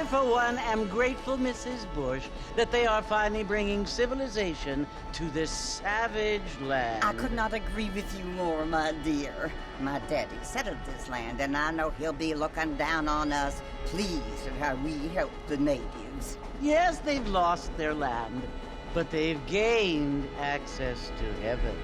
For one, am grateful, Mrs. Bush, that they are finally bringing civilization to this savage land. I could not agree with you more, my dear. My daddy settled this land, and I know he'll be looking down on us, pleased at how we help the natives. Yes, they've lost their land, but they've gained access to heaven.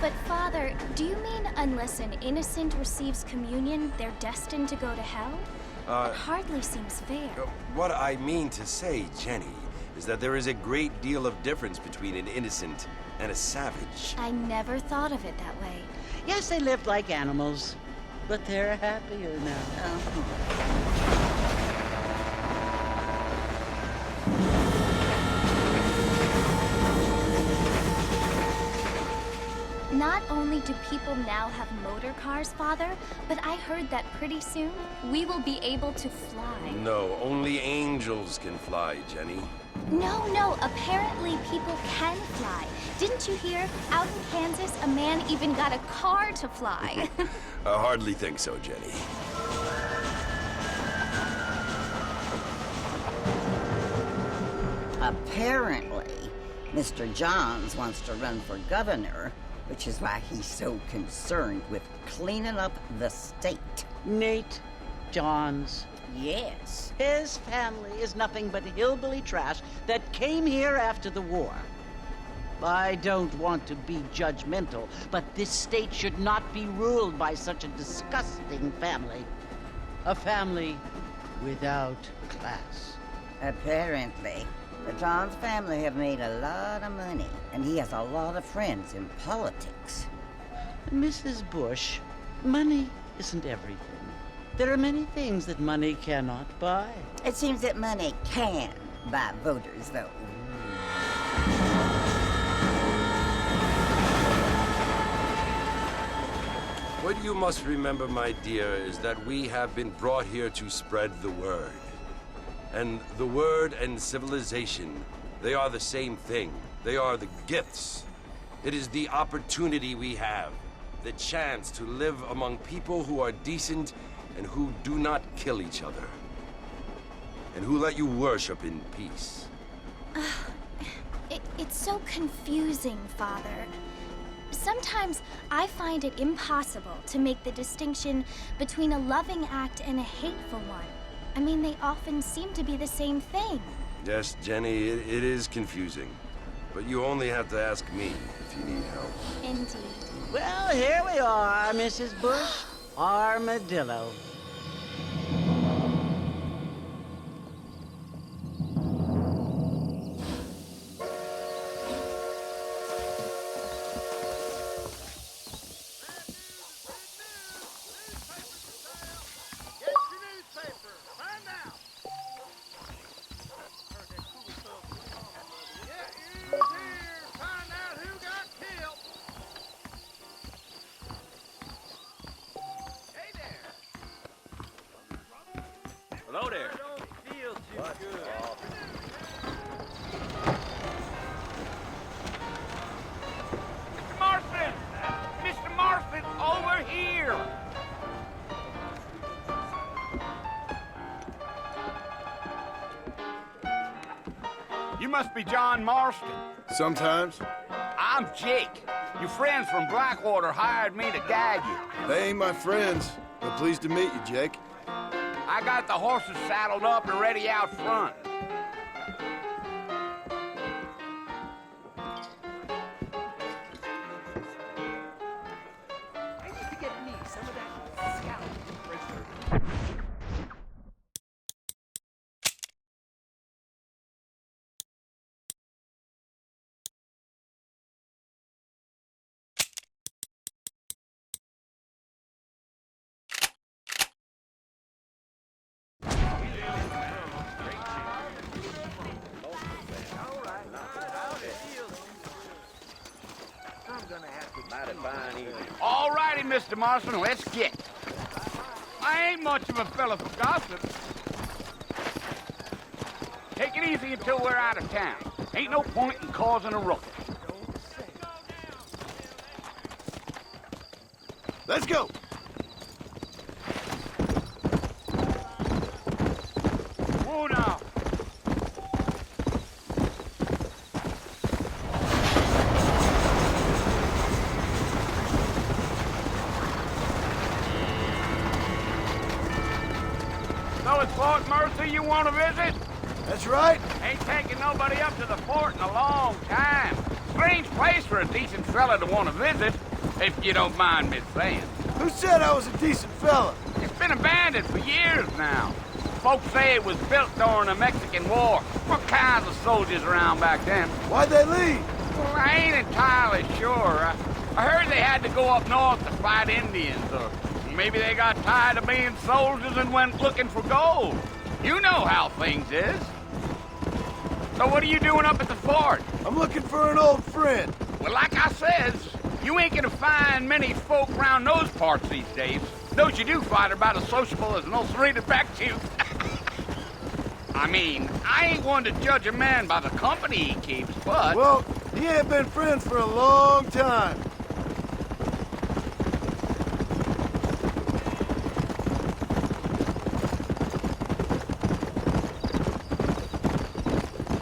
But, Father, do you mean unless an innocent receives communion, they're destined to go to hell? That hardly seems fair. What I mean to say, Jenny, is that there is a great deal of difference between an innocent and a savage. I never thought of it that way. Yes, they lived like animals, but they're happier now. Not only do people now have motor cars, Father, but I heard that pretty soon we will be able to fly. No, only angels can fly, Jenny. No, apparently people can fly. Didn't you hear? Out in Kansas, a man even got a car to fly. I hardly think so, Jenny. Apparently, Mr. Johns wants to run for governor, which is why he's so concerned with cleaning up the state. Nate Johns. Yes. His family is nothing but hillbilly trash that came here after the war. I don't want to be judgmental, but this state should not be ruled by such a disgusting family. A family without class. Apparently. The Johns family have made a lot of money, and he has a lot of friends in politics. Mrs. Bush, money isn't everything. There are many things that money cannot buy. It seems that money can buy voters, though. What you must remember, my dear, is that we have been brought here to spread the word. And the word and civilization, they are the same thing. They are the gifts. It is the opportunity we have, the chance to live among people who are decent and who do not kill each other, and who let you worship in peace. It's so confusing, Father. Sometimes I find it impossible to make the distinction between a loving act and a hateful one. I mean, they often seem to be the same thing. Yes, Jenny, it is confusing. But you only have to ask me if you need help. Indeed. Well, here we are, Mrs. Bush. Armadillo. Hello there. Mr. Marston! Mr. Marston, over here! You must be John Marston. Sometimes. I'm Jake. Your friends from Blackwater hired me to guide you. They ain't my friends. Well, pleased to meet you, Jake. I got the horses saddled up and ready out front. All righty, Mr. Marston, let's get. I ain't much of a fella for gossip. Take it easy until we're out of town. Ain't no point in causing a ruckus. Let's go. Whoa now. So it's Fort Mercy you want to visit? That's right. Ain't taking nobody up to the fort in a long time. Strange place for a decent fella to want to visit, if you don't mind me saying. Who said I was a decent fella? It's been abandoned for years now. Folks say it was built during the Mexican War. What kinds of soldiers around back then? Why'd they leave? Well, I ain't entirely sure. I heard they had to go up north to fight Indians, or maybe they got tired of being soldiers and went looking for gold. You know how things is. So what are you doing up at the fort? I'm looking for an old friend. Well, like I says, you ain't gonna find many folk around those parts these days. Those you do find are about as sociable as an old serrated back tooth. I mean, I ain't one to judge a man by the company he keeps, but... Well, he ain't been friends for a long time.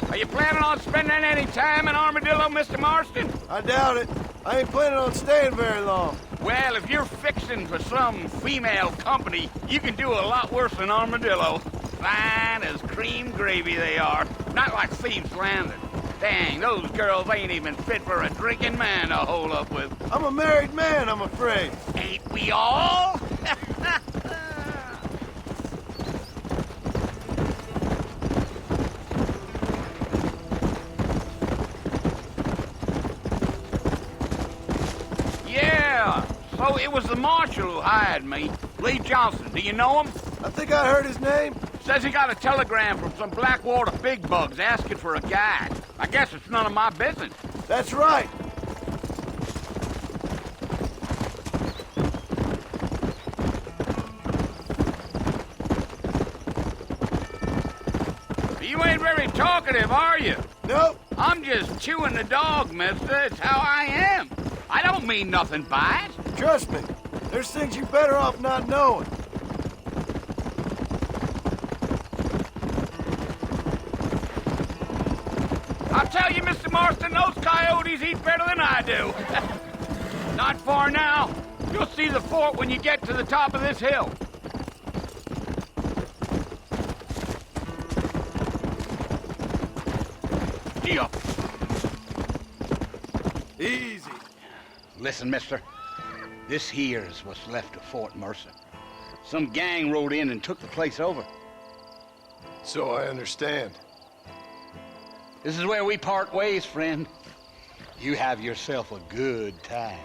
Are you planning on spending any time in Armadillo, Mr. Marston? I doubt it. I ain't planning on staying very long. Well, if you're fixing for some female company, you can do a lot worse than Armadillo. Fine as cream gravy they are. Not like Thieves Landing. Dang, those girls ain't even fit for a drinking man to hole up with. I'm a married man, I'm afraid. Ain't we all? Yeah, so it was the marshal who hired me. Lee Johnson, do you know him? I think I heard his name. Says he got a telegram from some Blackwater big bugs asking for a guide. I guess it's none of my business. That's right. You ain't very talkative, are you? Nope. I'm just chewing the dog, mister. It's how I am. I don't mean nothing by it. Trust me. There's things you're better off not knowing. I'll tell you, Mr. Marston, those coyotes eat better than I do. Not far now. You'll see the fort when you get to the top of this hill. Gee up. Easy. Listen, mister. This here's what's left of Fort Mercer. Some gang rode in and took the place over. So I understand. This is where we part ways, friend. You have yourself a good time.